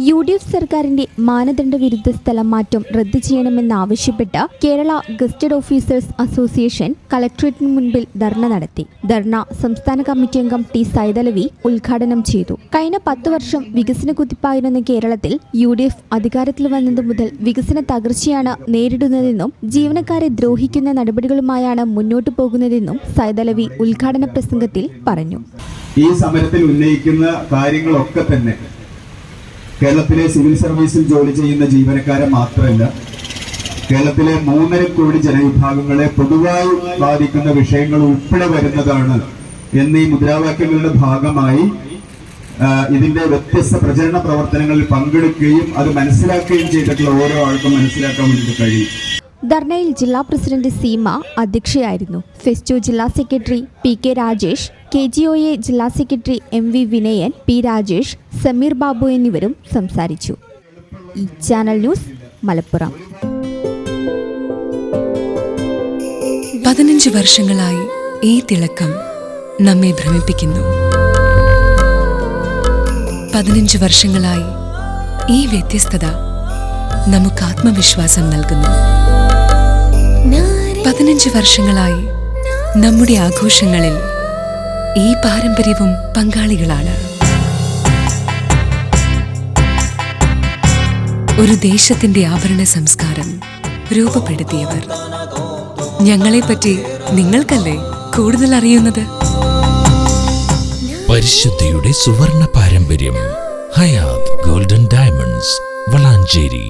UDF സർക്കാരിന്റെ മാനദണ്ഡ വിരുദ്ധ സ്ഥലം മാറ്റം റദ്ദു ചെയ്യണമെന്നാവശ്യപ്പെട്ട് കേരള ഗസ്റ്റഡ് ഓഫീസേഴ്സ് അസോസിയേഷൻ കളക്ടറേറ്റിന് മുൻപിൽ ധർണ നടത്തി. ധർണ സംസ്ഥാന കമ്മിറ്റി അംഗം ടി സൈദലവി ഉദ്ഘാടനം ചെയ്തു. കഴിഞ്ഞ 10 വർഷം വികസന കുതിപ്പായിരുന്ന കേരളത്തിൽ UDF അധികാരത്തിൽ വന്നതു മുതൽ വികസന തകർച്ചയാണ് നേരിടുന്നതെന്നും ജീവനക്കാരെ ദ്രോഹിക്കുന്ന നടപടികളുമായാണ് മുന്നോട്ടു പോകുന്നതെന്നും സൈദലവി ഉദ്ഘാടന പ്രസംഗത്തിൽ പറഞ്ഞു. ഈ സമരത്തിൽ ഉന്നയിക്കുന്ന കാര്യങ്ങളൊക്കെ തന്നെ കേരളത്തിലെ സിവിൽ സർവീസിൽ ജോലി ചെയ്യുന്ന ജീവനക്കാരെ മാത്രമല്ല, കേരളത്തിലെ 3.5 കോടി ജനവിഭാഗങ്ങളെ പൊതുവായി ബാധിക്കുന്ന വിഷയങ്ങൾ ഉൾപ്പെടെ വരുന്നതാണ് എന്നീ മുദ്രാവാക്യങ്ങളുടെ ഭാഗമായി ഇതിന്റെ വ്യത്യസ്ത പ്രചരണ പ്രവർത്തനങ്ങളിൽ പങ്കെടുക്കുകയും അത് മനസ്സിലാക്കുകയും ചെയ്തിട്ടുള്ള ഓരോ ആൾക്കും മനസ്സിലാക്കാൻ വേണ്ടി കഴിയും. ധർണയിൽ ജില്ലാ പ്രസിഡന്റ് സീമ അധ്യക്ഷയായിരുന്നു. ഫെസ്റ്റു ജില്ലാ സെക്രട്ടറി PK രാജേഷ്, KGOA ജില്ലാ secretary MV Vinayan, P Rajesh, Sameer Babu എന്നിവരും സംസാരിച്ചു. ഈ ചാനൽ ന്യൂസ് മലപ്പുറം. 15 വർഷങ്ങളായി ഈ തിളക്കം നമ്മെ ഭ്രമിപ്പിക്കുന്നു. 15 വർഷങ്ങളായി ഈ വ്യത്യസ്തത നമുക്ക് ആത്മവിശ്വാസം നൽകുന്നു. 15 വർഷങ്ങളായി നമ്മുടെ ആഘോഷങ്ങളിൽ ഈ പാരമ്പര്യവും പങ്കാളികളാണ്. ഒരു ദേശത്തിന്റെ ആഭരണ സംസ്കാരം രൂപപ്പെടുത്തിയവർ. ഞങ്ങളെപ്പറ്റി നിങ്ങൾക്കല്ലേ കൂടുതൽ അറിയുന്നത്? പരിശുദ്ധിയുടെ സുവർണ പാരമ്പര്യം. Hayath golden diamonds, Valanchery.